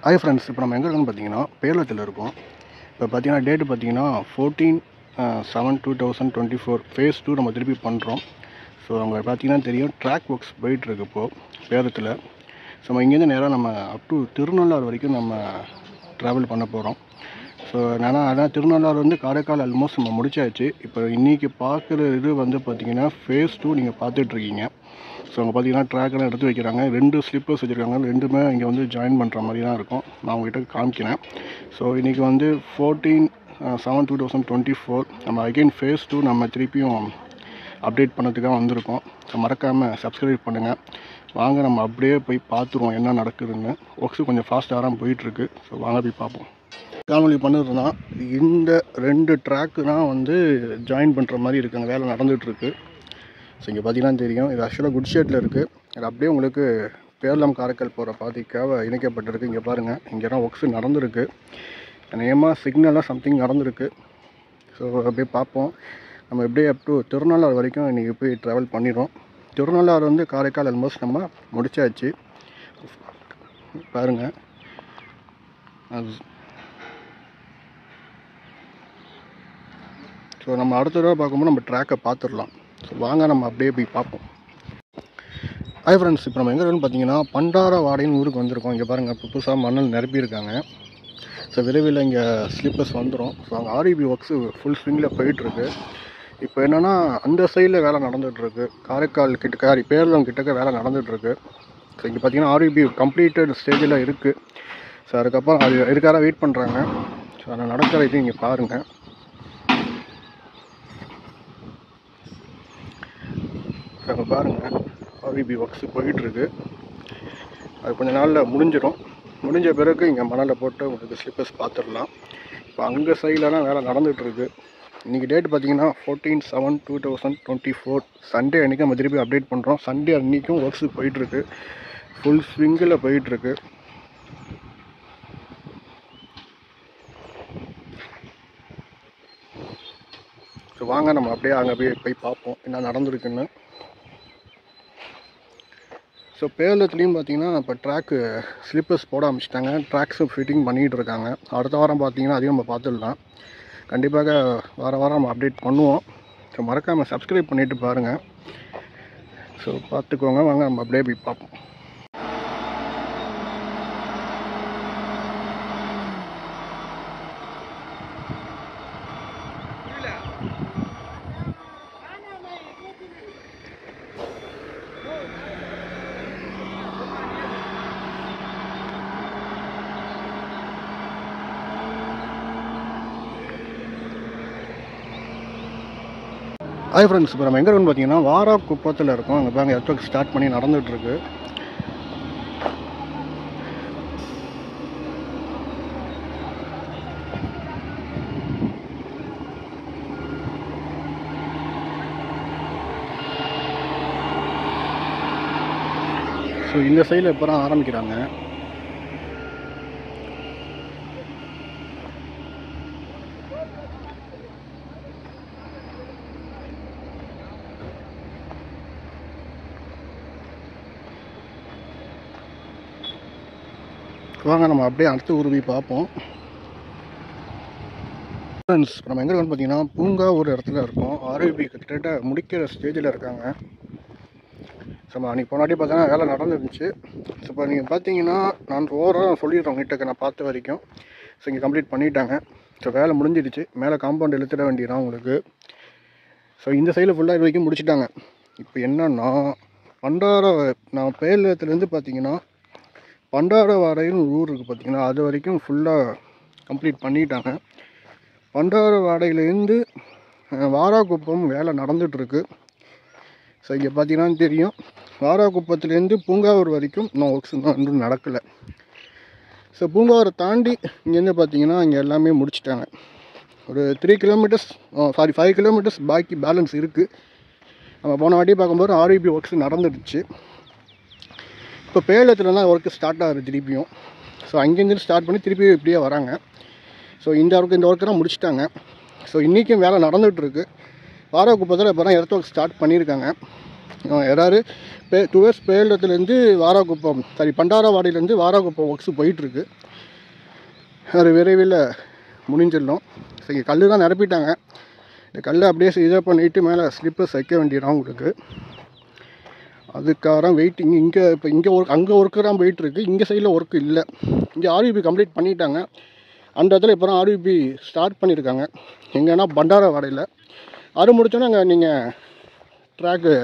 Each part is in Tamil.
ஹாய் ஃப்ரெண்ட்ஸ், இப்போ நம்ம எங்கே இருக்கோம்னு பார்த்தீங்கன்னா பேரளத்தில் இருக்கோம். இப்போ பார்த்தீங்கன்னா டேட்டு பார்த்தீங்கன்னா 14/7/2024 ஃபேஸ் 2 நம்ம திருப்பி பண்ணுறோம். ஸோ அங்கே பார்த்தீங்கன்னா தெரியும் ட்ராக் ஒர்க்ஸ் போயிட்டுருக்கு இப்போது பேரளத்தில். ஸோ நம்ம இங்கேருந்து நேராக நம்ம அப் டு திருநள்ளாறு வரைக்கும் நம்ம ட்ராவல் பண்ண போகிறோம். ஸோ அதான் திருநள்ளாறு வந்து காரைக்கால் ஆல்மோஸ்ட் நம்ம முடிச்சாச்சு. இப்போ இன்றைக்கி பார்க்குற இது வந்து பார்த்திங்கன்னா ஃபேஸ் 2 நீங்கள் பார்த்துட்ருக்கீங்க. ஸோ அங்கே பார்த்தீங்கன்னா ட்ராக்கெல்லாம் எடுத்து வைக்கிறாங்க. 2 ஸ்லிப்பர்ஸ் வச்சுருக்காங்க. ரெண்டுமே இங்கே வந்து ஜாயின் பண்ணுற மாதிரி தான் இருக்கும். நான் உங்கள்கிட்ட காமிக்கிறேன். ஸோ இன்றைக்கி வந்து 14/7/2024 நம்ம அகெயின் ஃபேஸ் 2 நம்ம திருப்பியும் அப்டேட் பண்ணதுக்காக வந்திருக்கோம். ஸோ மறக்காமல் சப்ஸ்கிரைப் பண்ணுங்கள். வாங்க நம்ம அப்படியே போய் பார்த்துருவோம் என்ன நடக்குதுன்னு. ஒர்க்ஸு கொஞ்சம் ஃபாஸ்ட்டாக தான் போயிட்டுருக்கு. ஸோ வாங்க போய் பார்ப்போம். காணொலி பண்ணுறதுனா இந்த 2 ட்ராக்கு தான் வந்து ஜாயின் பண்ணுற மாதிரி இருக்குங்க, வேலை நடந்துகிட்ருக்கு. ஸோ இங்கே பார்த்தீங்கன்னா தெரியும், இது ஆக்சுவலாக குட் ஷேட்டில் இருக்குது. அது அப்படியே உங்களுக்கு பேரளம் காரைக்கால் போகிற பாதைக்காக இணைக்கப்பட்டிருக்கு. இங்கே பாருங்கள், இங்கெல்லாம் ஒர்க்ஸு நடந்துருக்கு. நேமாக சிக்னலாக சம்திங் நடந்துருக்கு. ஸோ அப்படியே பார்ப்போம். நம்ம எப்படியே அப் டு திருநள்ளாறு வரைக்கும் இன்றைக்கி போய் ட்ராவல் பண்ணிடுறோம். திருநள்ளாறு வந்து காரைக்கால் ஆல்மோஸ்ட் நம்ம முடிச்சாச்சு. பாருங்கள், ஸோ நம்ம அடுத்த தடவை பார்க்கும்போது நம்ம ட்ராக்கை பார்த்துடலாம். ஸோ வாங்க நம்ம அப்படியே போய் பார்ப்போம். ஹாய் ஃப்ரெண்ட்ஸ், இப்போ நம்ம எங்கே இருக்குன்னு பார்த்தீங்கன்னா பண்டாரவாடைன்னு ஊருக்கு வந்திருக்கோம். இங்கே பாருங்கள், புதுசாக மணல் நிரப்பியிருக்காங்க. ஸோ விரைவில் இங்கே ஸ்லீப்பர்ஸ் வந்துடும். ஸோ அங்கே ஆர்இபி ஒர்க்ஸு ஃபுல் ஸ்விங்கில் போயிட்டுருக்கு. இப்போ என்னென்னா அந்த சைடில் வேலை நடந்துகிட்ருக்கு. காரைக்கால் கிட்டக்க பேரளம் கிட்டக்க வேலை நடந்துகிட்ருக்கு. ஸோ இங்கே பார்த்தீங்கன்னா ஆர்இபி கம்ப்ளீட்டட் ஸ்டேஜில் இருக்குது. ஸோ அதுக்கப்புறம் அது இதுக்காக வெயிட் பண்ணுறாங்க. ஸோ அதை நடக்கிற இது இங்கே பாருங்கள். ஸோ அங்கே பாருங்கள், ஆர்இபி ஒர்க்ஸு போயிட்டுருக்கு. அது கொஞ்சம் நாளில் முடிஞ்சிடும். முடிஞ்ச பிறகு இங்கே மணலை போட்டு உங்களுக்கு ஸ்லிப்பர்ஸ் பார்த்துடலாம். இப்போ அங்கே சைட்லலாம் வேலை நடந்துகிட்ருக்கு. இன்றைக்கி டேட் பார்த்தீங்கன்னா 14/7/2024 சண்டே அன்றைக்கி நம்ம திருப்பி அப்டேட் பண்ணுறோம். சண்டே அன்றைக்கும் ஒர்க்ஸு போயிட்டுருக்கு. ஃபுல் ஸ்விங்கில் போயிட்டுருக்கு. ஸோ வாங்க நம்ம அப்படியே அங்கே போய் பார்ப்போம் என்ன நடந்திருக்குன்னு. ஸோ பேரளத்துலேயும் பார்த்தீங்கன்னா இப்போ ட்ராக்கு ஸ்லிப்பர்ஸ் போட ஆரம்பிச்சிட்டாங்க. ட்ராக்ஸும் ஃபிட்டிங் பண்ணிகிட்டு இருக்காங்க. அடுத்த வாரம் பார்த்தீங்கன்னா அதையும் நம்ம பார்த்துடலாம். கண்டிப்பாக வாரம் நம்ம அப்டேட் பண்ணுவோம். ஸோ மறக்காமல் சப்ஸ்கிரைப் பண்ணிவிட்டு பாருங்கள். ஸோ பார்த்துக்கோங்க. வாங்க நம்ம அப்படியே போய் பார்ப்போம். ஹாய் ஃப்ரெண்ட்ஸ், இப்போ நம்ம எங்கே இருக்குன்னு பார்த்தீங்கன்னா வாராக்குப்பத்தில் இருக்கோம். அங்கே பாருங்க எர்த்வொர்க் ஸ்டார்ட் பண்ணி நடந்துகிட்ருக்கு. ஸோ இந்த சைடில் இப்போ தான் ஆரம்பிக்கிறாங்க. வாங்க நம்ம அப்படியே அடுத்த உருவி பார்ப்போம். ஃப்ரெண்ட்ஸ், நம்ம எங்கே இருக்கோம்னு பார்த்தீங்கன்னா பூங்கா ஒரு இடத்துல இருக்கோம். ஆர்இபி கிட்டத்தட்ட முடிக்கிற ஸ்டேஜில் இருக்காங்க. ஸோ அன்றைக்கி போனாட்டி பார்த்தீங்கன்னா வேலை நடந்துருந்துச்சு. ஸோ இப்போ நீங்கள் பார்த்தீங்கன்னா நான் ஓவராக சொல்லிடுறோம் கிட்டக்க நான் பார்த்த வரைக்கும். ஸோ இங்கே கம்ப்ளீட் பண்ணிட்டாங்க. ஸோ வேலை முடிஞ்சிடுச்சு. மேலே காம்பவுண்ட் இழுத்துட வேண்டியதான் உங்களுக்கு. ஸோ இந்த சைடில் ஃபுல்லாக இது வரைக்கும் முடிச்சுட்டாங்க. இப்போ என்னன்னா நான் பேரளத்துலேருந்து பார்த்தீங்கன்னா பண்டாரவாடைன்னு ஒரு ஊர் இருக்குது பார்த்தீங்கன்னா, அது வரைக்கும் ஃபுல்லாக கம்ப்ளீட் பண்ணிட்டாங்க. பண்டாரவாடையிலேருந்து வாராக்குப்பம் வேலை நடந்துகிட்ருக்கு. ஸோ இங்கே பார்த்தீங்கன்னா தெரியும், வாராக்குப்பத்துலேருந்து பூங்காவூர் வரைக்கும் இன்னும் ஒர்க்ஸ் இன்னும் நடக்கலை. ஸோ பூங்காவூரை தாண்டி இங்கேருந்து பார்த்தீங்கன்னா இங்கே எல்லாமே முடிச்சிட்டாங்க. ஒரு 5 கிலோமீட்டர்ஸ் பாக்கி பேலன்ஸ் இருக்குது. நம்ம போன வாட்டி பார்க்கும்போது ஆர்இபி ஒர்க்ஸ் நடந்துடுச்சு. இப்போ பேரளத்துலலாம் ஒர்க்கு ஸ்டார்ட் ஆகுது திருப்பியும். ஸோ அங்கேருந்து ஸ்டார்ட் பண்ணி திருப்பி இப்படியே வராங்க. ஸோ இந்த ஒர்க்கெல்லாம் முடிச்சிட்டாங்க. ஸோ இன்றைக்கும் வேலை நடந்துகிட்ருக்கு. வாராக்குப்பத்தில் இப்போ தான் எர்த் ஒர்க் ஸ்டார்ட் பண்ணியிருக்காங்க. யாராவது டுவர்ட்ஸ் பேரளத்துலேருந்து வாராக்குப்பம் பண்டாரவாடியிலேருந்து வாராக்குப்பம் ஒர்க்ஸு போயிட்டுருக்கு. அது விரைவில் முடிஞ்சிடணும். ஸோ இங்கே கல் தான் நிரப்பிட்டாங்க. இந்த கல்லை அப்படியே இதை பண்ணிவிட்டு மேலே ஸ்லிப்பர்ஸ் வைக்க வேண்டியதான் உங்களுக்கு. அதுக்காக வெயிட்டிங். இங்கே இப்போ அங்கே ஒர்க்கு தான் போயிட்டுருக்கு. இங்கே சைடில் ஒர்க்கு இல்லை. இங்கே ஆர்விபி கம்ப்ளீட் பண்ணிட்டாங்க. அந்த இடத்துல இப்போ தான் ஆர்விபி ஸ்டார்ட் பண்ணியிருக்காங்க. எங்கன்னா பண்டாரவாடையில். அது முடிச்சோன்னே அங்கே நீங்கள் ட்ராக்கு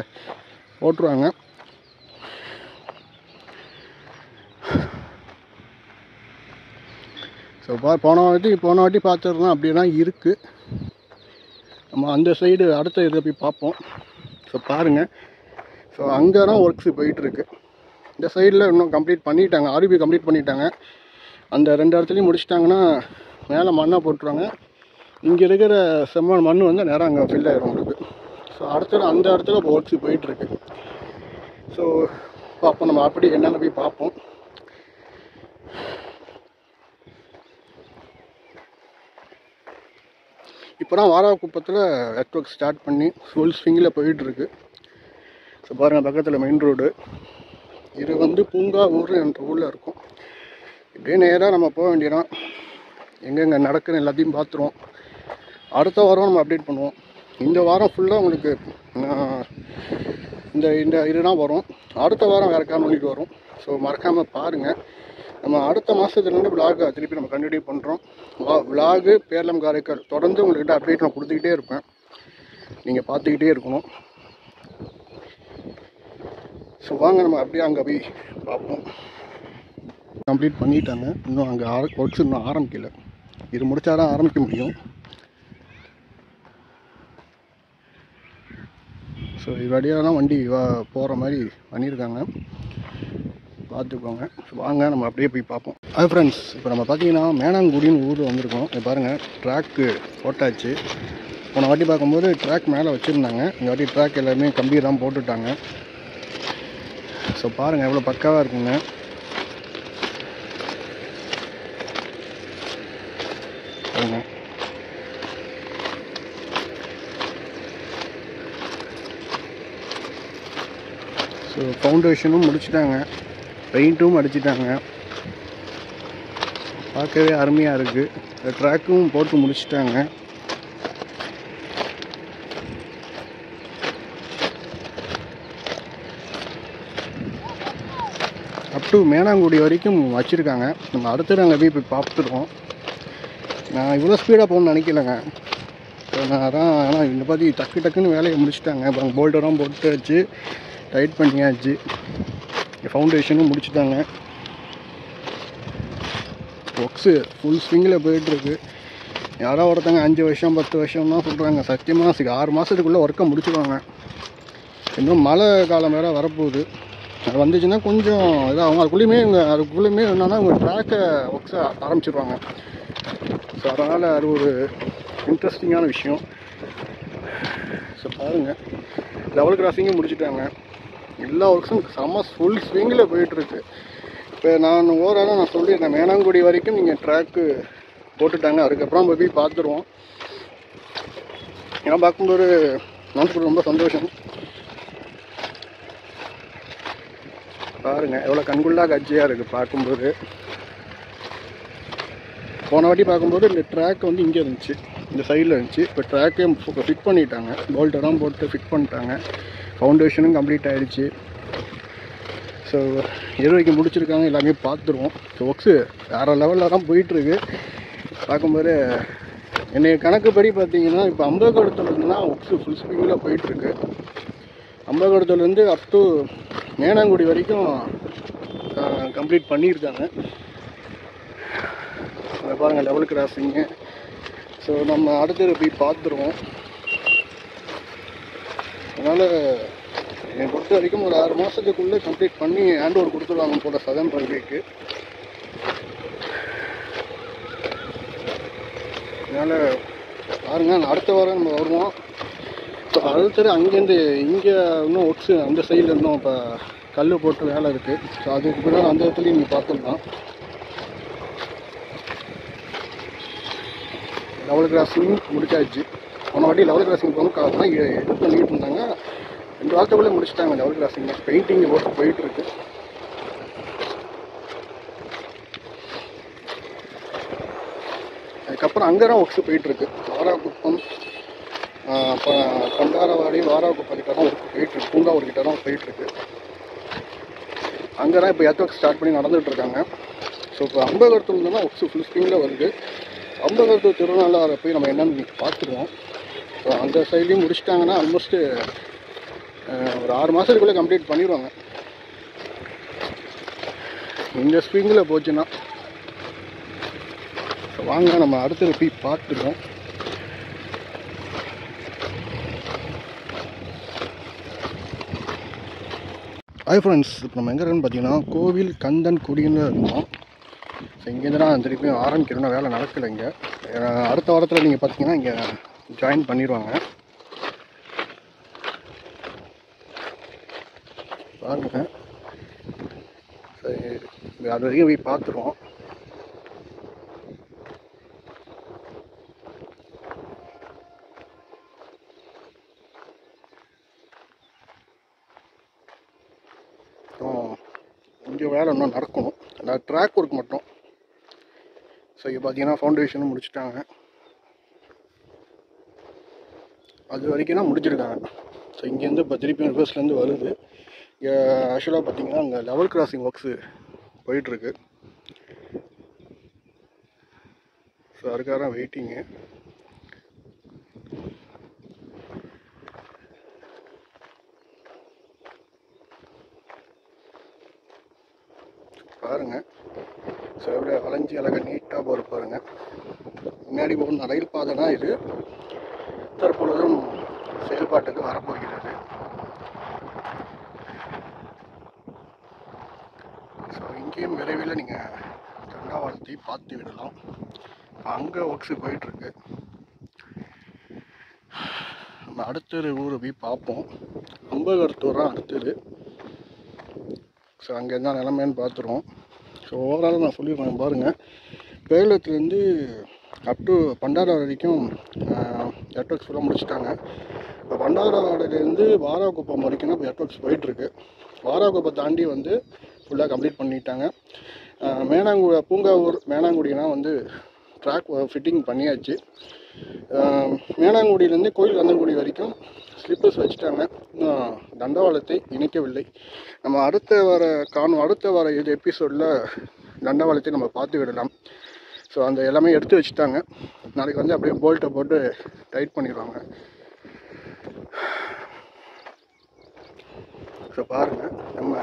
ஓட்டுருவாங்க. ஸோ போன வாட்டி பார்த்துருந்தோம் அப்படி தான் இருக்குது. நம்ம அந்த சைடு அடுத்த இதை போய் பார்ப்போம். ஸோ பாருங்கள். ஸோ அங்கே தான் ஒர்க்ஸு போயிட்டுருக்கு. இந்த சைடில் இன்னும் கம்ப்ளீட் பண்ணிட்டாங்க. ஆர்விபி கம்ப்ளீட் பண்ணிட்டாங்க. அந்த 2 இடத்துலையும் முடிச்சிட்டாங்கன்னா மேலே மண்ணை போட்டுருவாங்க. இங்கே இருக்கிற செம்மண் மண் வந்து நேரம் அங்கே ஃபில் ஆகிடும் உங்களுக்கு. ஸோ அந்த இடத்துல இப்போ ஒர்க்ஸு போயிட்டுருக்கு. ஸோ பார்ப்போம். நம்ம அப்படி என்னென்ன போய் பார்ப்போம். இப்போ தான் வாராகுப்பத்தில் நெட்ஒர்க் ஸ்டார்ட் பண்ணி ஃபுல் ஸ்விங்கில் போயிட்டுருக்கு. ஸோ பாருங்கள், பக்கத்தில் மெயின் ரோடு. இது வந்து பூங்கா ஊர் என்ற ஊரில் இருக்கும். இப்படியே நேராக நம்ம போக வேண்டியதான். எங்கெங்கே நடக்குன்னு எல்லாத்தையும் பார்த்துருவோம். அடுத்த வாரம் நம்ம அப்டேட் பண்ணுவோம். இந்த வாரம் ஃபுல்லாக உங்களுக்கு இந்த இதுதான் வரும். அடுத்த வாரம் வேறு காமெடிக்கு வரும். ஸோ மறக்காமல் பாருங்கள். நம்ம அடுத்த மாதத்துலேருந்து விலாகை திருப்பி நம்ம கண்டினியூ பண்ணுறோம். விலாகு பேரளம் காரைக்கால் தொடர்ந்து உங்கள்கிட்ட அப்டேட் நான் கொடுத்துக்கிட்டே இருப்பேன். நீங்கள் பார்த்துக்கிட்டே இருக்கணும். ஸோ வாங்க நம்ம அப்படியே அங்கே போய் பார்ப்போம். கம்ப்ளீட் பண்ணிட்டாங்க. இன்னும் அங்கே ஒர்க்ஸ் இன்னும் ஆரம்பிக்கலை. இது முடித்தா தான் ஆரம்பிக்க முடியும். ஸோ இது வழியாக தான் வண்டி போகிற மாதிரி பண்ணியிருக்காங்க. பார்த்துக்கோங்க. ஸோ வாங்க நம்ம அப்படியே போய் பார்ப்போம். அது ஃப்ரெண்ட்ஸ், இப்போ நம்ம பார்த்தீங்கன்னா மேனாங்குடின்னு ஊர் வந்திருக்கோம். இப்போ பாருங்கள், ட்ராக்கு போட்டாச்சு. போன வாட்டி பார்க்கும்போது ட்ராக் மேலே வச்சுருந்தாங்க. இந்த வாட்டி ட்ராக் எல்லாருமே கம்பி தான் போட்டுட்டாங்க. ஸோ பாருங்கள் எவ்வளோ பக்காவாக இருக்குங்க. பாருங்க. ஸோ ஃபவுண்டேஷனும் முடிச்சுட்டாங்க. பெயிண்ட்டும் அடிச்சிட்டாங்க. பார்க்கவே அருமையாக இருக்குது. ட்ராக்கும் போட்டு முடிச்சிட்டாங்க. அப் டு மேனாங்குடி வரைக்கும் வச்சுருக்காங்க. நம்ம அடுத்து நாங்கள் போய் பார்த்துருவோம். நான் இவ்வளோ ஸ்பீடாக போகணுன்னு நினைக்கலங்க. நான் அதான் ஆனால் இந்த மாதிரி டக்குன்னு வேலையை முடிச்சுட்டாங்க. அப்புறம் போல்டெல்லாம் போட்டு வச்சு டைட் பண்ணியாச்சு. ஃபவுண்டேஷனும் முடிச்சுட்டாங்க. ஒர்க்ஸு ஃபுல் ஸ்விங்கில் போயிட்டுருக்கு. யாரோ ஒருத்தங்க 5 வருஷம் 10 வருஷம் தான் சொல்கிறாங்க. சத்தியமாக 6 மாதத்துக்குள்ளே ஒர்க்கை முடிச்சுடுவாங்க. இன்னும் மழை காலம் வேறு வரப்போகுது. அது வந்துச்சுன்னா கொஞ்சம் இதாகும். அதுக்குள்ளேயுமே என்னன்னா அவங்க ட்ராக்கை ஒர்க்ஸை ஆரம்பிச்சிடுவாங்க. ஸோ அதனால் அது ஒரு இன்ட்ரெஸ்டிங்கான விஷயம். ஸோ பாருங்கள், லெவல் கிராசிங்கும் முடிச்சுட்டாங்க. எல்லா ஒர்க்ஸும் செம்ம ஃபுல் ஸ்விங்கில் போயிட்டுருக்கு. இப்போ நான் ஓவராலாக நான் சொல்லியிருந்தேன், மேனாங்குடி வரைக்கும் நீங்கள் ட்ராக்கு போட்டுட்டாங்க. அதுக்கப்புறம் போய் பார்த்துருவோம். ஏன்னா பார்க்கும்போது நமக்கு ரொம்ப சந்தோஷம். பாருங்கள் எவ்வளோ கண்குள்ளா காட்சியாக இருக்குது பார்க்கும்போது. போன வாட்டி பார்க்கும்போது இந்த ட்ராக் வந்து இங்கே இருந்துச்சு, இந்த சைடில் இருந்துச்சு. இப்போ ட்ராக்கே ஃபிட் பண்ணிட்டாங்க. போல்ட்டெல்லாம் போட்டு ஃபிட் பண்ணிட்டாங்க. ஃபவுண்டேஷனும் கம்ப்ளீட் ஆகிடுச்சு. ஸோ எது வரைக்கும் முடிச்சிருக்காங்க எல்லாமே பார்த்துருவோம். ஸோ ஒர்க்ஸு வேறு லெவலில் தான் போயிட்டுருக்கு. பார்க்கும்போது என்னைய கணக்குப்படி பார்த்தீங்கன்னா இப்போ அம்பகோடத்துலேருந்துனா ஒர்க்ஸு ஃபுல் ஸ்பீடில் போயிட்டுருக்கு. அம்பகோடத்துலேருந்து அப் டு மேனாங்குடி வரைக்கும் கம்ப்ளீட் பண்ணியிருக்காங்க. அதை பாருங்கள், லெவல் கிராசிங்கு. ஸோ நம்ம அடுத்தது போய் பார்த்துருவோம். அதனால் என்னை பொறுத்த வரைக்கும் ஒரு 6 மாதத்துக்குள்ளே கம்ப்ளீட் பண்ணி ஹேண்ட் ஓவர் கொடுத்துருவாங்க போல் சதன் ரயில்வேக்கு. அதனால் பாருங்கள், அடுத்த வாரம் நம்ம வருவோம். ஸோ அடுத்தது அங்கேருந்து இங்கே இன்னும் ஒர்க்ஸு அந்த சைடில் இருந்தோம். இப்போ கல் போட்டு வேலை இருக்குது. ஸோ அதுக்கு பின்னாடி அந்த இடத்துலையும் நீங்கள் பார்த்துடலாம். லெவல் கிராசிங் முடிச்சாச்சு. போன வாட்டி லெவல் கிராசிங் போகணும் இது பண்ணிக்கிட்டு இருந்தாங்க. 2 வாரத்துக்குள்ளே முடிச்சுட்டாங்க லெவல் கிராசிங். பெயிண்டிங் ஒர்க் போயிட்டுருக்கு. அதுக்கப்புறம் அங்கே தான் ஒர்க்ஸு போயிட்டுருக்கு. வாராகுப்பம், பண்டாரவாடி, வாராகுப்பம் கிட்ட தான் ஒர்க் போயிட்டுருக்கு. பூங்காவூர் கிட்ட தான் போயிட்டுருக்கு. அங்கே தான் இப்போ எர்த் ஒர்க் ஸ்டார்ட் பண்ணி நடந்துகிட்ருக்காங்க. ஸோ இப்போ அம்பகத்தூர்ல தான் ஒர்க்ஸு ஃபுல் ஸ்பீடில் வருது. அம்பகத்தூர் திருநள்ளாறை போய் நம்ம என்னென்னு பார்த்துருவோம். ஸோ அந்த சைட்லேயும் முடிச்சிட்டாங்கன்னா ஆல்மோஸ்ட்டு ஒரு 6 மாதத்துக்குள்ளே கம்ப்ளீட் பண்ணிடுவாங்க. இந்த ஸ்ப்ரிங்கில் போச்சுன்னா. ஸோ வாங்க நம்ம அடுத்தது போய் பார்த்துருவோம். ஹாய் ஃப்ரெண்ட்ஸ், இப்போ நம்ம எங்கே இருக்குன்னு பார்த்தீங்கன்னா கோவில் கந்தன் குடின்னு இருக்கோம். ஸோ இங்கேருந்து தான் திருப்பியும் ஆரம்பிக்கிறோன்னா வேலை நடக்கலை இங்கே. அடுத்த வாரத்தில் நீங்கள் பார்த்தீங்கன்னா இங்கே ஜாயின் பண்ணிடுவாங்க. பாருங்க, சரி அது வரைக்கும் போய் பார்த்துருவோம். இங்கே வேலை இன்னும் நடக்கணும், அந்த ட்ராக் ஒர்க் மட்டும். ஸோ இங்கே பார்த்தீங்கன்னா ஃபவுண்டேஷனும் முடிச்சுட்டாங்க. அது வரைக்கும் தான் முடிச்சிருக்காங்க. ஸோ இங்கேருந்து இப்போ திருப்பி ரிவர்ஸ்லேருந்து வருது. இங்கே ஆக்சுவலாக பார்த்தீங்கன்னா அங்கே லெவல் கிராசிங் ஒர்க்ஸு போயிட்டுருக்கு. ஸோ அதுக்காக தான் வெயிட்டிங்கு. பாருங்கள், ஸோ எப்படி வளைஞ்சி அழகாக நீட்டாக போகிற பாருங்கள். முன்னாடி போகணும் ரயில் பாதை தான் இது. தற்பொழுதும் செயல்பாட்டுக்கு வரப்போகிறது. ஸோ இங்கேயும் விரைவில் நீங்கள் தண்டாவளத்தை பார்த்து விடலாம். அங்கே ஒர்க்ஸு போயிட்டுருக்கு. நம்ம அடுத்தது ஊரை போய் பார்ப்போம். அம்பகத்தூர் தான் அடுத்தது. ஸோ அங்கே என்ன நிலமைன்னு பார்த்துருவோம். ஸோ ஓவரால் நான் சொல்லிடுறேன் பாருங்கள். பேலத்துலேருந்து அப் டு பண்டாரவாடி வரைக்கும் எர்த் ஒர்க்ஸ் ஃபுல்லாக முடிச்சுட்டாங்க. இப்போ பண்டாரவாடிலேருந்து வாராகுப்பம் வரைக்கும் இப்போ எர்த் ஒர்க்ஸ் போயிட்டுருக்கு. வாராகுப்பம் தாண்டி வந்து ஃபுல்லாக கம்ப்ளீட் பண்ணிட்டாங்க. பூங்காவூர் மேனாங்குடினா வந்து ட்ராக் ஃபிட்டிங் பண்ணியாச்சு. மேனாங்குடியிலேருந்து கோயில் கந்தன்குடி வரைக்கும் ஸ்லிப்பர்ஸ் வச்சுட்டாங்க. இன்னும் தண்டவாளத்தை இணைக்கவில்லை. நம்ம அடுத்த வர இது எபிசோடில் தண்டவாளத்தை நம்ம பார்த்து விடலாம். ஸோ அந்த எல்லாமே எடுத்து வச்சுட்டாங்க. நாளைக்கு வந்து அப்படியே போல்ட்டை போட்டு டைட் பண்ணிடுவாங்க. ஸோ பாருங்கள், நம்ம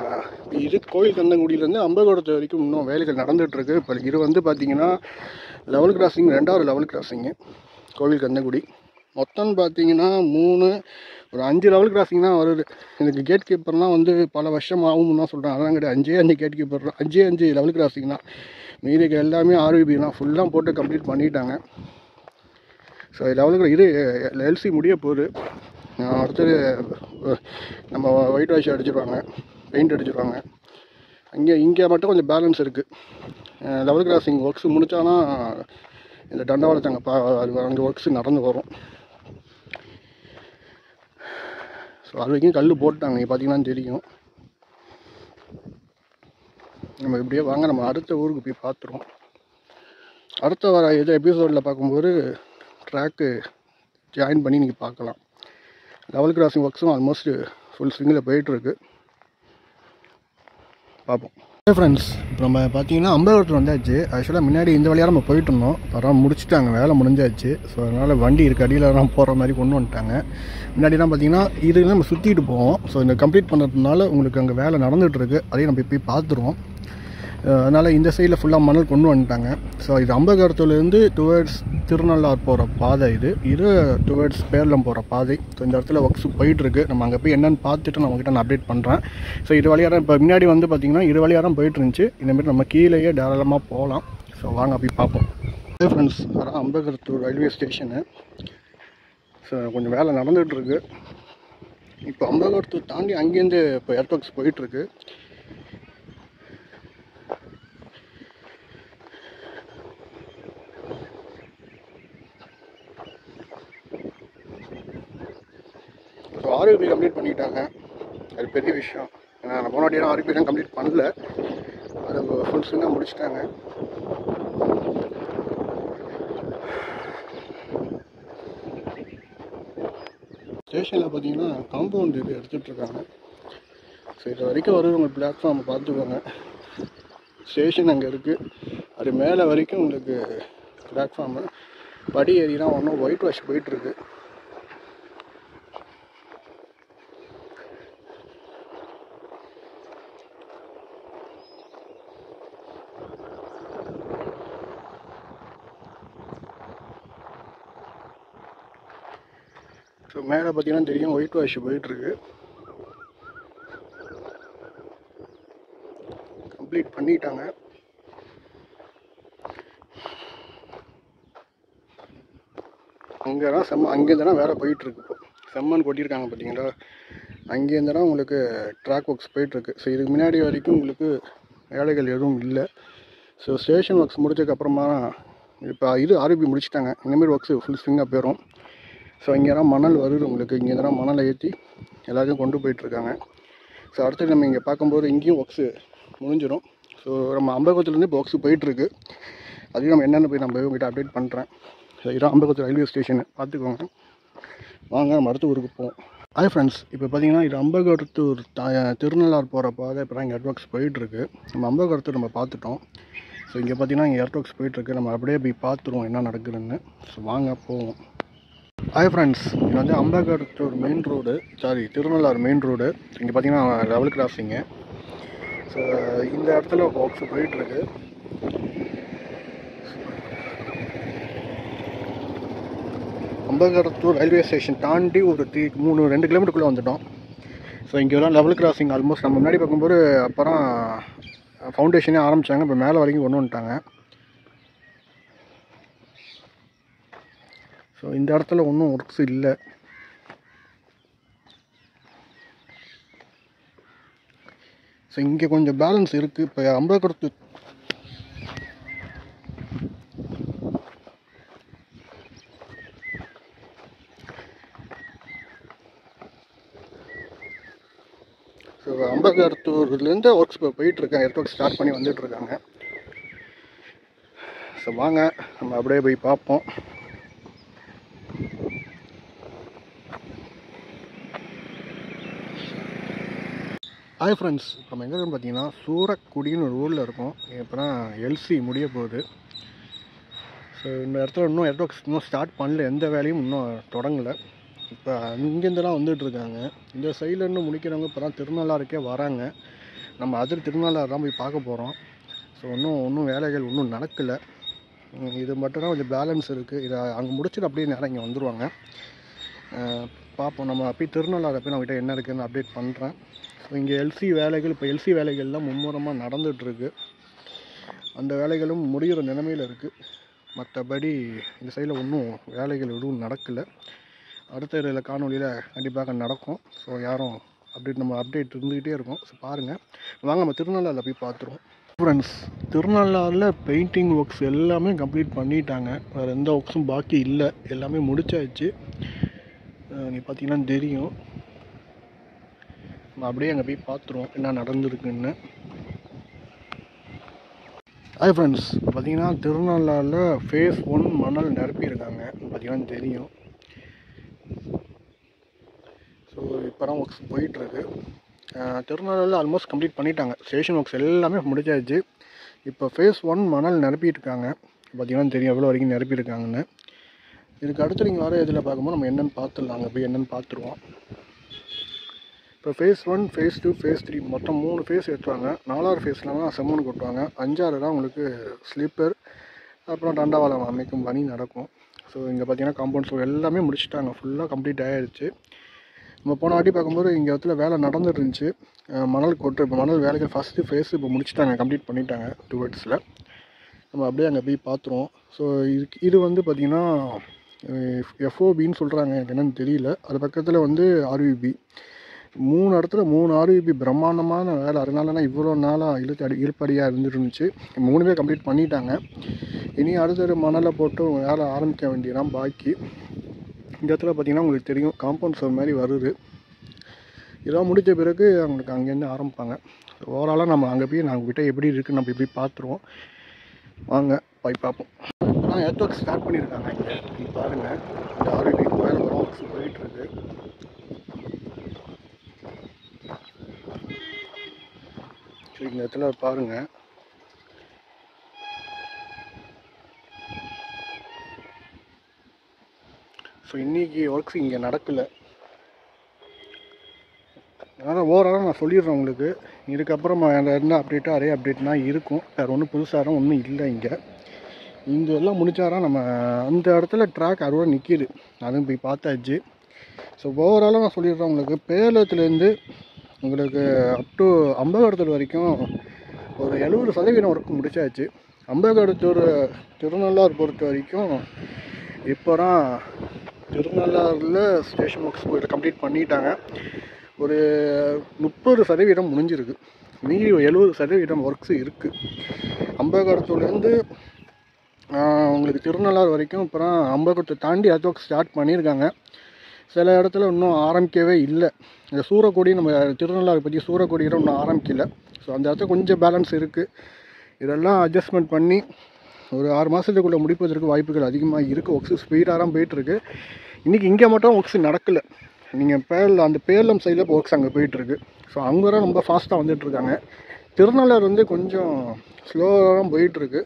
இது கோயில் கந்தன்குடியிலேருந்து அம்பகோடத்து வரைக்கும் இன்னும் வேலைகள் நடந்துகிட்ருக்கு. இப்போ இது வந்து பார்த்திங்கன்னா லெவல் கிராசிங், 2வது லெவல் கிராசிங்கு கோவில் கந்தன்குடி. மொத்தம்னு பார்த்தீங்கன்னா ஒரு 5 லெவல் கிராசிங் தான் வருது. எனக்கு கேட் கீப்பர்லாம் வந்து பல வருஷம் ஆகும்னு தான் சொல்கிறேன். அதான் கிடையாது, 5 கேட் கீப்பர், 5 லெவல் கிராசிங் தான். மீதி எல்லாமே ஆர்விபி தான் ஃபுல்லாக போட்டு கம்ப்ளீட் பண்ணிட்டாங்க. ஸோ லெவலுக்கு இது எல்சி முடிய போகுது. அடுத்தது நம்ம ஒயிட் வாஷ் அடிச்சிடுவாங்க, பெயிண்ட் அடிச்சிடுவாங்க. இங்கே மட்டும் கொஞ்சம் பேலன்ஸ் இருக்குது. லெவல் கிராசிங் ஒர்க்ஸ் முடித்தானா இந்த தண்டவாளத்தை அங்கே ஒர்க்ஸ் நடந்து வரும். ஸோ அது வரைக்கும் கல் போட்டாங்க, நீங்கள் பார்த்தீங்கன்னா தெரியும். நம்ம இப்படியே வாங்க, நம்ம அடுத்த ஊருக்கு போய் பார்த்துருவோம். அடுத்த வர எபிசோடில் பார்க்கும்போது ட்ராக்கு ஜாயின் பண்ணி நீங்கள் பார்க்கலாம். லெவல் கிராசிங் ஒர்க்ஸும் ஆல்மோஸ்ட் ஃபுல் ஸ்விங்கில் போயிட்டுருக்கு. பார்ப்போம். ஃப்ரெண்ட்ஸ், இப்போ நம்ம பார்த்தீங்கன்னா அம்பகத்தூர் வந்தாச்சு. ஆக்சுவலாக முன்னாடி இந்த வழியாக நம்ம போயிட்டு இருந்தோம். அப்புறம் முடிச்சுட்டாங்க, வேலை முடிஞ்சாச்சு. ஸோ அதனால் வண்டி இருக்குது, அடியிலலாம் போகிற மாதிரி கொண்டு வந்துட்டாங்க. முன்னாடிலாம் பார்த்தீங்கன்னா இது நம்ம சுற்றிட்டு போவோம். ஸோ இந்த கம்ப்ளீட் பண்ணுறதுனால உங்களுக்கு அங்கே வேலை நடந்துகிட்ருக்கு. அதையும் நம்ம போய் பார்த்துருவோம். அதனால் இந்த சைடில் ஃபுல்லாக மணல் கொண்டு வந்துட்டாங்க. ஸோ இது அம்பகத்தூர்லேருந்து டுவர்ட்ஸ் திருநள்ளாறு போகிற பாதை. இது டுவர்ட்ஸ் பேரளம் போகிற பாதை. ஸோ இந்த இடத்துல ஒர்க்ஸ் போயிட்டுருக்கு. நம்ம அங்கே போய் என்னென்னு பார்த்துட்டு நம்மக்கிட்ட நான் அப்டேட் பண்ணுறேன். ஸோ இது வழியாக இப்போ முன்னாடி வந்து பார்த்திங்கன்னா இது வழியாக தான் போயிட்டுருந்துச்சு. இந்தமாரி நம்ம கீழேயே தாராளமாக போகலாம். ஸோ வாங்க போய் பார்ப்போம். ஃப்ரெண்ட்ஸ், அதான் அம்பகத்தூர் ரயில்வே ஸ்டேஷனு. ஸோ கொஞ்சம் வேலை நடந்துகிட்ருக்கு. இப்போ அம்பகத்தூர் தாண்டி அங்கேருந்து இப்போ எர்த் ஒர்க்ஸ் போயிட்டுருக்கு. ஸோ ஆர்விபி கம்ப்ளீட் பண்ணிட்டாங்க. அது பெரிய விஷயம். ஏன்னா நான் போன வாட்டியெல்லாம் ஆர்விபி தான் கம்ப்ளீட் பண்ணல. அது ஃபுல் ஸ்விங்காக முடிச்சிட்டாங்க. ஸ்டேஷனில் பார்த்தீங்கன்னா காம்பவுண்ட் இது எடுத்துகிட்ருக்காங்க. ஸோ இது வரைக்கும் வருவங்க பிளாட்ஃபார்ம் பார்த்துக்கோங்க. ஸ்டேஷன் அங்கே இருக்குது, அது மேலே வரைக்கும் உங்களுக்கு பிளாட்ஃபார்மு. படி ஏறினா ஒன்றும் ஒயிட் வாஷ் போயிட்டுருக்கு. ஸோ மேலே பார்த்தீங்கன்னா தெரியும் ஒயிட் வாஷ் போயிட்டுருக்கு. கம்ப்ளீட் பண்ணிட்டாங்க. அங்கே தான் அங்கேருந்து தான் வேலை போயிட்டுருக்கு. இப்போ செம்மன் கொட்டியிருக்காங்க பார்த்தீங்களா, அங்கேருந்து தான் உங்களுக்கு ட்ராக் ஒர்க்ஸ் போயிட்டுருக்கு. ஸோ இதுக்கு முன்னாடி வரைக்கும் உங்களுக்கு வேலைகள் எதுவும் இல்லை. ஸோ ஸ்டேஷன் ஒர்க்ஸ் முடிச்சதுக்கப்புறமா இப்போ இது ஆர்பி முடிச்சிட்டாங்க. இந்தமாரி ஒர்க்ஸ் ஃபுல் ஸ்விங்காக போயிடும். ஸோ இங்கே தான் மணல் வருது உங்களுக்கு, இங்கே தான் மணலை ஏற்றி எல்லாத்தையும் கொண்டு போயிட்டுருக்காங்க. ஸோ அடுத்து நம்ம இங்கே பார்க்கும்போது இங்கேயும் ஒர்க்ஸு முடிஞ்சிடும். ஸோ நம்ம அம்பகத்துலேருந்து இப்போ ஒர்க்ஸு போயிட்டுருக்கு. அதையும் நம்ம என்னென்ன போய் நம்ம உங்கள்கிட்ட அப்டேட் பண்ணுறேன். ஸோ இதான் அம்பகத்தூர் ரயில்வே ஸ்டேஷனு, பார்த்துக்கோங்க. வாங்க நம்ம அடுத்த ஊருக்கு போவோம். ஹாய் ஃப்ரெண்ட்ஸ், இப்போ பார்த்தீங்கன்னா இது அம்பகத்தூர் திருநள்ளாறு போகிற பாதை இப்போ தான் இங்கே எர்த் ஒர்க்ஸ் போயிட்டுருக்கு. நம்ம அம்பகத்தூர் நம்ம பார்த்துட்டோம். ஸோ இங்கே பார்த்தீங்கன்னா இங்கே எர்த் ஒர்க்ஸ் போயிட்டுருக்கு. நம்ம அப்படியே போய் பார்த்துருவோம் என்ன நடக்குதுன்னு. ஸோ வாங்க போவோம். ஹாய் ஃப்ரெண்ட்ஸ், இது வந்து Ambagathur main road, Thirunallar main road. இங்கே பார்த்தீங்கன்னா லெவல் கிராசிங்கு. ஸோ இந்த இடத்துல ஒர்க்ஸ் போயிட்டுருக்கு. அம்பகத்தூர் ரயில்வே ஸ்டேஷன் தாண்டி ஒரு 2 கிலோமீட்டருக்குள்ளே வந்துட்டோம். ஸோ இங்கே தான் லெவல் கிராசிங் ஆல்மோஸ்ட். நம்ம முன்னாடி பார்க்கும்போது அப்புறம் ஃபவுண்டேஷனே ஆரம்பித்தாங்க. இப்போ மேலே வரைக்கும் கொண்டு வந்துட்டாங்க. ஸோ இந்த இடத்துல ஒன்றும் ஒர்க்ஸ் இல்லை. ஸோ இங்கே கொஞ்சம் பேலன்ஸ் இருக்குது. இப்போ அம்பகத்தூர் ஸோ அம்பகத்தூர்லேருந்து ஒர்க்ஸ் இப்போ போயிட்டுருக்காங்க. எர்த் ஒர்க் ஸ்டார்ட் பண்ணி வந்துட்டுருக்காங்க. ஸோ வாங்க நம்ம அப்படியே போய் பார்ப்போம். ஹாய் ஃப்ரெண்ட்ஸ், நம்ம எங்கே இருக்குன்னு பார்த்தீங்கன்னா சூரக்குடின்னு ஒரு ஊரில் இருக்கோம். இப்போ தான் எல்சி முடிய போகுது. ஸோ இந்த இடத்துல இன்னும் எர்த் ஒர்க்ஸ் இன்னும் ஸ்டார்ட் பண்ணல, எந்த வேலையும் இன்னும் தொடங்கலை. இப்போ அங்கேருந்துலாம் வந்துட்டுருக்காங்க. இந்த சைட்லேருந்து முடிக்கிறவங்க இப்போ தான் திருநள்ளாறுக்கே வராங்க. நம்ம திருநள்ளாறு தான் போய் பார்க்க போகிறோம். ஸோ இன்னும் வேலைகள் இன்னும் நடக்கலை. இது மட்டும் தான் கொஞ்சம் பேலன்ஸ் இருக்குது. இதை அங்கே முடிச்சுட்டு அப்படியே நேரம் இங்கே வந்துடுவாங்க. பார்ப்போம். நம்ம அப்படியே திருநள்ளாறு போய் நம்மகிட்ட என்ன இருக்குதுன்னு அப்டேட் பண்ணுறேன். ஸோ இங்கே எல்சி வேலைகள்லாம் மும்முரமாக நடந்துகிட்ருக்கு. அந்த வேலைகளும் முடிகிற நிலைமையில் இருக்குது. மற்றபடி இந்த சைடில் ஒன்றும் வேலைகள் எதுவும் நடக்கலை. அடுத்த காணொலியில் கண்டிப்பாக நடக்கும். ஸோ யாரும் நம்ம அப்டேட் இருந்துக்கிட்டே இருக்கும். ஸோ பாருங்கள். வாங்க நம்ம திருநள்ளாறில் போய் பார்த்துருவோம். ஃப்ரெண்ட்ஸ், திருநள்ளாறில் பெயிண்டிங் ஒர்க்ஸ் எல்லாமே கம்ப்ளீட் பண்ணிட்டாங்க. வேறு எந்த ஒர்க்ஸும் பாக்கி இல்லை, எல்லாமே முடிச்சாச்சு. நீ பார்த்தீங்கன்னா தெரியும். நம்ம அப்படியே அங்கே போய் பார்த்துருவோம் என்ன நடந்துருக்குன்னு. ஹாய் ஃப்ரெண்ட்ஸ், பார்த்தீங்கன்னா திருநள்ளாறில் ஃபேஸ் 1 மணல் நிரப்பியிருக்காங்க. பார்த்தீங்கன்னா தெரியும். ஸோ இப்போ தான் ஒர்க்ஸ் போயிட்டுருக்கு. திருநள்ளாறில் ஆல்மோஸ்ட் கம்ப்ளீட் பண்ணிட்டாங்க. ஸ்டேஷன் ஒர்க்ஸ் எல்லாமே முடிச்சாச்சு. இப்போ ஃபேஸ் 1 மணல் நிரப்பியிருக்காங்க. பார்த்தீங்கன்னா தெரியும் எவ்வளோ வரைக்கும் நிரப்பியிருக்காங்கன்னு. இதுக்கு அடுத்து நீங்கள் வர இதில் பார்க்கும்போது நம்ம என்னென்னு பார்த்துடலாம். அங்கே போய் என்னென்னு பார்த்துருவோம். இப்போ ஃபேஸ் 1, ஃபேஸ் 2, ஃபேஸ் 3 மொத்தம் 3 ஃபேஸ் ஏற்றுவாங்க. 4வது ஃபேஸில் தான் செம்மன் கொட்டுவாங்க. 5வது தான் உங்களுக்கு ஸ்லீப்பர், அப்புறம் தண்டவாளம் அமைக்கும் பணி நடக்கும். ஸோ இங்கே பார்த்தீங்கன்னா காம்பவுண்ட் ஸோ எல்லாமே முடிச்சுட்டாங்க. ஃபுல்லாக கம்ப்ளீட் ஆகிடுச்சு. நம்ம போன வாட்டி பார்க்கும்போது இங்கே இடத்துல வேலை நடந்துட்டு இருந்துச்சு. மணல் கொட்டு இப்போ மணல் வேலைகள் ஃபஸ்ட்டு ஃபேஸ் இப்போ முடிச்சுட்டாங்க, கம்ப்ளீட் பண்ணிட்டாங்க டுவர்ட்ஸில். நம்ம அப்படியே அங்கே போய் பார்த்துருவோம். ஸோ இது வந்து பார்த்திங்கன்னா எஃப்ஓபின்னு சொல்கிறாங்க, எனக்கு என்னென்னு தெரியல. அது பக்கத்தில் வந்து ஆர்விபி. 3 இடத்துல 3 ஆர்விபி பிரம்மாண்டமான வேலை. அதனால தான் இவ்வளோ நாளாக இழுப்படியாக இருந்துட்டு இருந்துச்சு. 3மே கம்ப்ளீட் பண்ணிட்டாங்க. இனி அடுத்த மணலை போட்டு வேலை ஆரம்பிக்க வேண்டியதான் பாக்கி. இந்த இடத்துல பார்த்திங்கன்னா உங்களுக்கு தெரியும் காம்பவுண்ட் சுவர் மாதிரி வருது. இதெல்லாம் முடித்த பிறகு அவங்களுக்கு அங்கேருந்து ஆரம்பிப்பாங்க. ஓவராலாக நம்ம அங்கே போய் நாங்கள் கிட்டே எப்படி இருக்குன்னு நம்ம போய் பார்த்துருவோம். வாங்க போய் பார்ப்போம். தான் எர்த் ஒர்க் ஸ்டார்ட் பண்ணியிருக்காங்க. இங்கே பாருங்கள், இந்த ஆர்பிக்கு மேலே வரும் ஒர்க்ஸ் போயிட்டுருக்கு. ஸோ இந்த இடத்துல பாருங்கள், ஸோ இன்றைக்கி ஒர்க்ஸ் இங்கே நடக்கலை. அதனால் ஓவராலாக நான் சொல்லிடுறேன் உங்களுக்கு. இதுக்கப்புறம் என்ன அப்டேட்டோ அதே அப்டேட் தான் இருக்கும். வேறு ஒன்றும் புதுசாக ஒன்றும் இல்லை. இங்கே எல்லாம் முடிச்சாராம். நம்ம அந்த இடத்துல ட்ராக் அறுவடை நிற்கிது, அதுவும் போய் பார்த்தாச்சு. ஸோ ஓவராலாக நான் சொல்லிடுறேன் உங்களுக்கு. பேலத்துலேருந்து உங்களுக்கு அப் டு அம்பகடத்தூர் வரைக்கும் ஒரு 70% ஒர்க் முடிச்சாச்சு. அம்பகடத்தூர் திருநள்ளாறு பொறுத்த வரைக்கும் இப்போ தான் திருநள்ளாறில் ஸ்டேஷன் ஒர்க்ஸ் கம்ப்ளீட் பண்ணிட்டாங்க. ஒரு 30% முடிஞ்சிருக்கு. மீறி 70% ஒர்க்ஸ் இருக்குது. அம்பகடத்தூர்லேருந்து உங்களுக்கு திருநள்ளாறு வரைக்கும் அப்புறம் அம்பகடத்தை தாண்டி எர்த் ஒர்க் ஸ்டார்ட் பண்ணியிருக்காங்க. சில இடத்துல இன்னும் ஆரம்பிக்கவே இல்லை. இந்த சூறக்கொடி, நம்ம திருநள்ளாறு பற்றி சூறக்கொடியில் இன்னும் ஆரம்பிக்கல. ஸோ அந்த இடத்துல கொஞ்சம் பேலன்ஸ் இருக்குது. இதெல்லாம் அட்ஜஸ்ட்மெண்ட் பண்ணி ஒரு 6 மாதத்துக்குள்ளே முடிப்பதற்கு வாய்ப்புகள் அதிகமாக இருக்குது. ஒர்க்ஸு ஸ்பீடாக தான் போயிட்டுருக்கு. இன்றைக்கி இங்கே மட்டும் ஒர்க்ஸ் நடக்கலை. நீங்கள் அந்த பேரளம் சைடில் இப்போ ஒர்க்ஸ் அங்கே போயிட்டுருக்கு. ஸோ அங்கே தான் ரொம்ப ஃபாஸ்ட்டாக வந்துட்டுருக்காங்க. திருநள்ளாறு வந்து கொஞ்சம் ஸ்லோவாக தான் போயிட்டுருக்கு.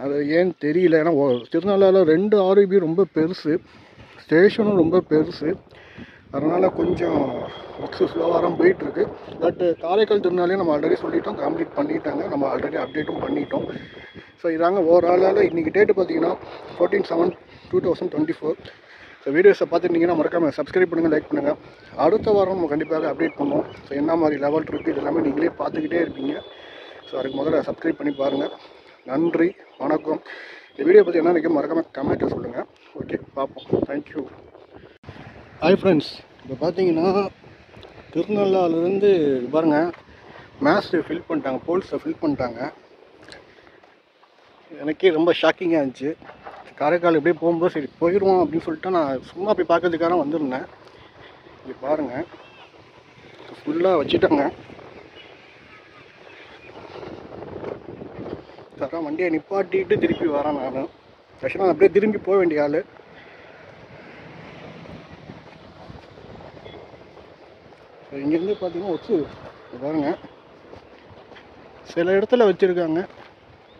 அது ஏன்னு தெரியல. ஏன்னா திருநள்ளாறில் 2 ஆர்பிபி ரொம்ப பெருசு, ஸ்டேஷனும் ரொம்ப பெருசு. அதனால் கொஞ்சம் ஒர்க்ஸு ஸ்லோவாக தான் போயிட்டுருக்கு. பட் காரைக்கால் திருநாளையும் நம்ம ஆல்ரெடி சொல்லிட்டோம், கம்ப்ளீட் பண்ணிட்டாங்க. நம்ம ஆல்ரெடி அப்டேட்டும் பண்ணிட்டோம். ஸோ இதாங்க ஓவராலாக இன்றைக்கி டேட்டு பார்த்தீங்கன்னா 14/7/2024. ஸோ வீடியோஸை பார்த்துட்டிங்கன்னா மறக்காமல் சப்ஸ்கிரைப் பண்ணுங்கள், லைக் பண்ணுங்கள். அடுத்த வாரம் நம்ம கண்டிப்பாக அப்டேட் பண்ணுவோம். ஸோ என்ன மாதிரி லெவல் இருக்குது இது எல்லாமே நீங்களே பார்த்துக்கிட்டே இருப்பீங்க. ஸோ அதுக்கு முதல்ல சப்ஸ்கிரைப் பண்ணி பாருங்கள். நன்றி, வணக்கம். இந்த வீடியோ பற்றி என்ன நினைக்க மறக்காமல் கமெண்ட்டில் சொல்லுங்கள். ஓகே, பார்ப்போம். தேங்க்யூ. ஹாய் ஃப்ரெண்ட்ஸ், இப்போ பார்த்தீங்கன்னா திருநள்ளாறுலேருந்து பாருங்கள் மேஸ்ட்டு ஃபில் பண்ணிட்டாங்க, போல்ஸை ஃபில் பண்ணிட்டாங்க. எனக்கே ரொம்ப ஷாக்கிங்காக இருந்துச்சு. காரைக்கால் எப்படியே போகும்போது சரி போயிடுவோம் அப்படின்னு சொல்லிட்டு நான் சும்மா போய் பார்க்கறதுக்காக வந்திருந்தேன். இங்கே பாருங்கள், ஃபுல்லாக வச்சுட்டாங்க. சார் வண்டியை நிப்பாட்டிட்டு திருப்பி வரேன். நான் ஆக்சுவலாக அப்படியே திரும்பி போக வேண்டிய ஆள். இங்கேருந்து பார்த்தீங்கன்னா ஒர்க்ஸு பாருங்கள் சில இடத்துல வச்சுருக்காங்க.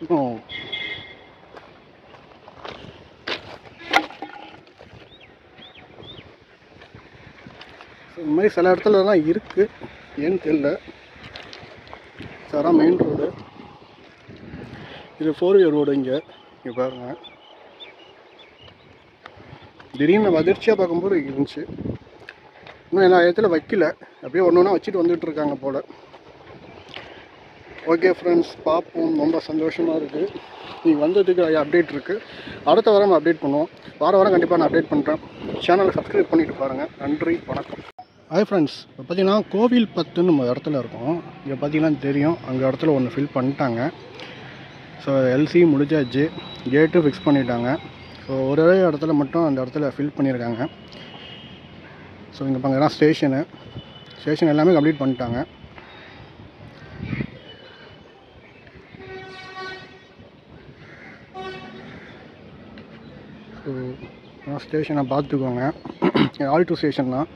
இன்னும் இந்த மாதிரி சில இடத்துலலாம் இருக்குது, ஏன்னு தெரியல. சாரா மெயின் ரோடு, இது 4-வே ரோடு. இங்கே பாருங்கள், திடீர்னு அதிர்ச்சியாக பார்க்கும்போது இருந்துச்சு. இன்னும் எல்லா இடத்துல வைக்கல, அப்படியே ஒன்று ஒன்றா வச்சுட்டு வந்துட்டு இருக்காங்க போல். ஓகே ஃப்ரெண்ட்ஸ், பார்ப்போம். ரொம்ப சந்தோஷமாக இருக்குது. நீங்கள் வந்ததுக்கு அப்டேட் இருக்குது. அடுத்த வாரம் அப்டேட் பண்ணுவோம். வாரம் கண்டிப்பாக நான் அப்டேட் பண்ணுறேன். சேனலை சப்ஸ்கிரைப் பண்ணிவிட்டு பாருங்கள். நன்றி, வணக்கம். ஹாய் ஃப்ரெண்ட்ஸ், இப்போ பார்த்தீங்கன்னா கோவில் 10 நம்ம இடத்துல இருக்கோம். இங்கே பார்த்தீங்கன்னா தெரியும், அங்கே இடத்துல ஒன்று ஃபில் பண்ணிட்டாங்க. ஸோ எல்சி முடிஞ்சாச்சு, கேட்டும் ஃபிக்ஸ் பண்ணிட்டாங்க. ஸோ ஒரே இடத்துல மட்டும் அந்த இடத்துல ஃபில் பண்ணியிருக்காங்க. ஸோ இங்கே பார்த்தீங்கன்னா ஸ்டேஷன் எல்லாமே கம்ப்ளீட் பண்ணிட்டாங்க. ஸோ ஸ்டேஷனை பார்த்துக்கோங்க, ஆல்டூ ஸ்டேஷன் தான்.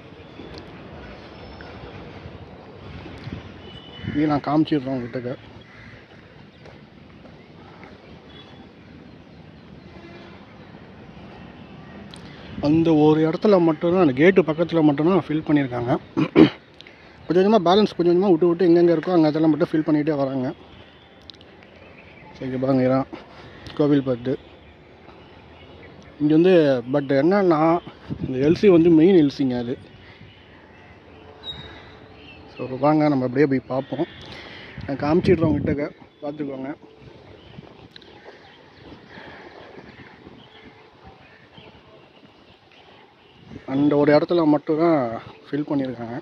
இது நான் காமிச்சிடுறேன் உங்கள்கிட்ட. அந்த ஒரு இடத்துல மட்டும்தான், அந்த கேட்டு பக்கத்தில் மட்டும்தான் ஃபில் பண்ணியிருக்காங்க. கொஞ்சம் கொஞ்சமாக பேலன்ஸ் கொஞ்சம் கொஞ்சமாக விட்டு எங்கெங்கே இருக்கோ அங்கே அதெல்லாம் மட்டும் ஃபில் பண்ணிகிட்டே வராங்க. சரி பாருங்க, இதான் கோவில் 10. இங்கே வந்து பட் என்னன்னா இந்த எல்சி வந்து மெயின் எல்சிங்க அது. ஸோ வாங்க நம்ம அப்படியே போய் பார்ப்போம். நான் காமிச்சிடுறோம் கிட்டக்க, பார்த்துக்கோங்க. அந்த ஒரு இடத்துல மட்டும்தான் ஃபில் பண்ணியிருக்காங்க.